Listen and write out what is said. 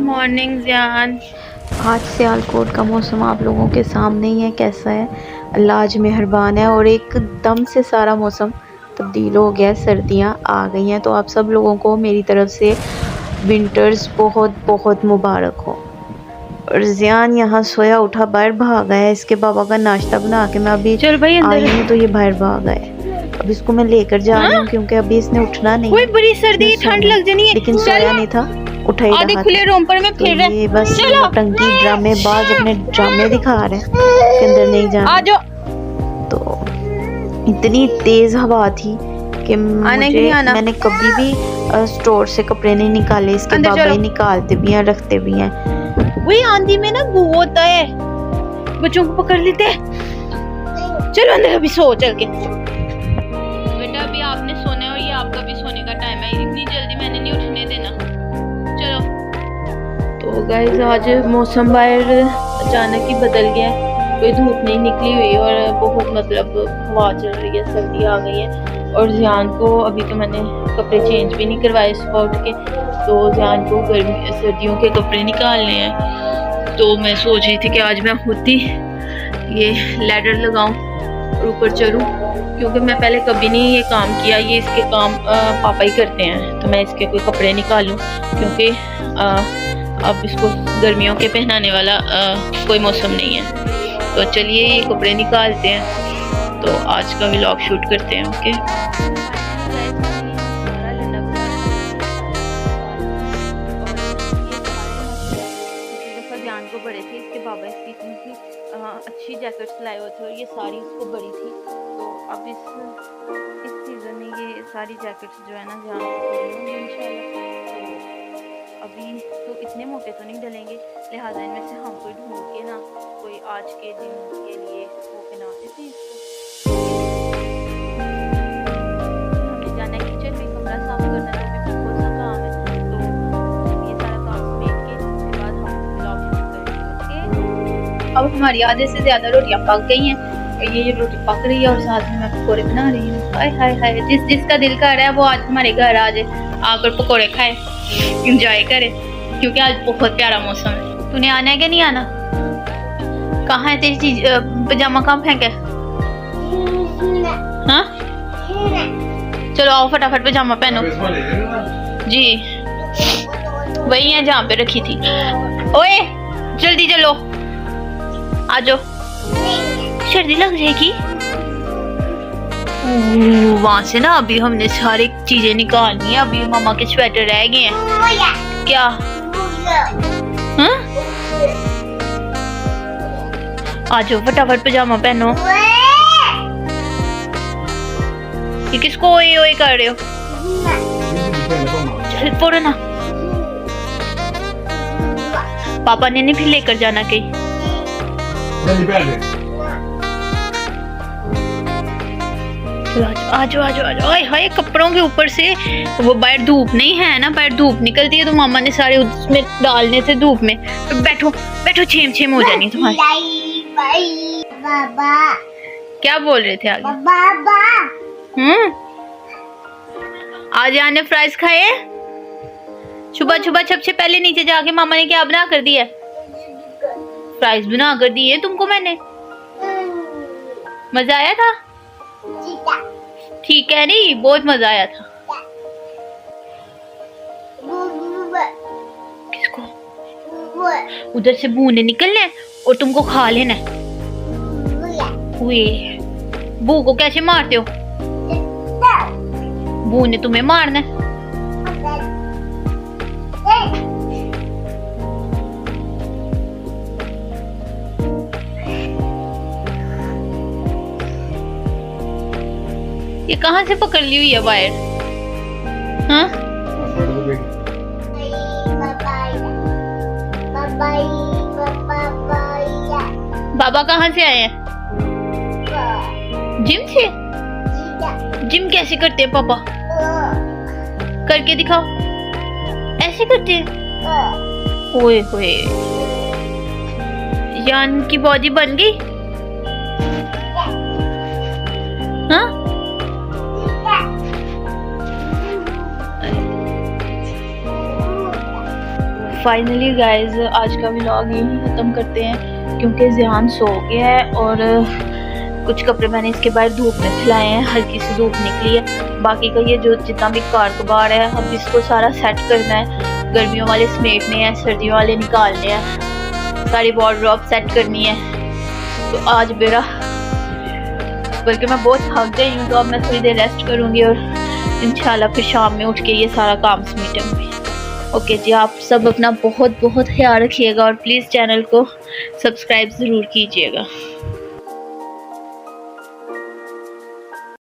Morning ज़ियान। आज सियालकोट का मौसम आप लोगों के सामने ही है कैसा है। अल्लाह आज मेहरबान है और एकदम से सारा मौसम तब्दील हो गया है, सर्दियां आ गई हैं। तो आप सब लोगों को मेरी तरफ से विंटर्स बहुत बहुत मुबारक हो। और ज़ियान यहाँ सोया उठा बाहर भागा है, इसके बाबा का नाश्ता बना के मैं अभी चल भाई अंदर आई हूँ तो ये बाहर भागा है। अब इसको मैं लेकर जा रही हूँ क्योंकि अभी इसने उठना नहीं। कोई बड़ी सर्दी ठंड लग जानी है, लेकिन सोया नहीं था, उठा ही आधे रहा खुले रूम पर में था। फिर तो ये बस टंकी ड्रामेबाज अपने ड्रामे दिखा रहे हैं कि अंदर नहीं जाना। आ जाओ। तो इतनी तेज हवा थी कि मैंने कभी भी स्टोर से कपड़े नहीं निकाले। इसके बाबा ही निकालते भी हैं, रखते भी हैं। वही आंधी में ना वो होता है, बच्चों को पकड़ लेते हैं। चलो अंदर अभी सो चल के। बेटा अभी आपने सोना है और ये आपका भी सोने का टाइम है, इतनी जल्दी मैंने नहीं उठने देना। चलो। तो गाइस आज मौसम बाहर अचानक ही बदल गया, कोई धूप नहीं निकली हुई और बहुत मतलब हवा चल रही है, सर्दी आ गई है। और ज़ियान को अभी तो मैंने कपड़े चेंज भी नहीं करवाए सुबह उठ के, तो ज़ियान को गर्मी सर्दियों के कपड़े निकालने हैं। तो मैं सोच रही थी कि आज मैं खुद ही ये लैडर लगाऊं और ऊपर चढ़ूं, क्योंकि मैं पहले कभी नहीं ये काम किया। ये इसके काम पापा ही करते हैं, तो मैं इसके कोई कपड़े निकालूं क्योंकि अब इसको गर्मियों के पहनाने वाला कोई मौसम नहीं है। तो चलिए ये कपड़े निकालते हैं, तो आज का व्लॉग शूट करते हैं। ओके ध्यान को बड़े थे, इसके बाबा इसकी इतनी अच्छी जैकेट्स लाए हुए थे और ये सारी इसको बड़ी थी। तो अब इस सीज़न में ये सारी जैकेट्स जो है ना ध्यान को बड़ी होंगी इंशाल्लाह। तो अभी तो इतने मोटे तो नहीं डलेंगे, लिहाजा इनमें से हम कोई ढूंढ के ना कोई आज के दिन के लिए वो पहना देते हैं इसको। हमें जाना है किचन में, कमरा साफ करना है, तो बहुत सा काम है। तो ये सारा काम समेट के उसके बाद हम व्लॉग शूट करेंगे। अब हमारी आधे से ज़्यादा रोटियां पक गई हैं और ये रोटी पक रही है और साथ में मैं पकौड़े बना रही हूँ। हाय हाय हाय, जिसका दिल कर रहा है वो आज हमारे घर आ जाए, आकर पकौड़े खाए, इंजॉय करे, क्योंकि आज बहुत प्यारा मौसम है। तूने आना है कि नहीं आना? कहाँ है तेरी चीज? पजामा कहाँ फेंका है? हाँ चलो आओ फटाफट पजामा पहनो जी, वही है जहाँ पे रखी थी। ओए जल्दी चलो, आ जाओ, सर्दी लग जाएगी। वहां से ना अभी हमने सारी चीजें निकालनी है, अभी मामा के स्वेटर रह गए हैं। क्या? हाँ? आ जाओ फटाफट पजामा पहनो। ये किसको ओए ओए कर रहे हो? चल फोड़ो ना, पापा ने नहीं फिर लेकर जाना कहीं। आजो आजो आजो। हाय हाय, कपड़ों के ऊपर से वो बाहर धूप नहीं है ना, बाहर धूप निकलती है तो मामा ने सारे उसमें डालने थे धूप में। बैठो बैठो, छेम छेम हो जानी तुम्हारी। बाबा क्या बोल रहे थे आगे? बाबा आज आने फ्राइज खाए? सुबह सुबह सबसे पहले नीचे जाके मामा ने क्या बना कर दिया? फ्राइज बना कर दिए तुमको मैंने। मजा आया था? ठीक है नहीं, बहुत मजा आया था। किसको? उधर से बूने निकलने और तुमको खा लेना। बू को कैसे मारते हो? बू ने तुम्हें मारना है। ये कहाँ से पकड़ ली हुई है वायर? हाँ? बाबा कहाँ से आए हैं? जिम से? जिम कैसे करते हैं पापा? करके दिखाओ। ऐसे करते हैं? ओए होए, यान की बॉडी बन गई। हाँ? फाइनली गाइस आज का व्लॉग यहीं ख़त्म करते हैं क्योंकि ज़ियान सो गया है और कुछ कपड़े मैंने इसके बाहर धूप में फैलाए हैं, हल्की सी धूप निकली है। बाकी का ये जो जितना भी कार कबाड़ है अब इसको सारा सेट करना है, गर्मियों वाले समेटने हैं, सर्दियों वाले निकालने हैं, सारी वार्डरोब सेट करनी है। तो आज मेरा बल्कि मैं बहुत थक गई हूँ, तो अब मैं थोड़ी देर रेस्ट करूँगी और इंशाल्लाह फिर शाम में उठ के ये सारा काम समेटूँगी। ओके जी, आप सब अपना बहुत बहुत ख्याल रखिएगा और प्लीज़ चैनल को सब्सक्राइब ज़रूर कीजिएगा।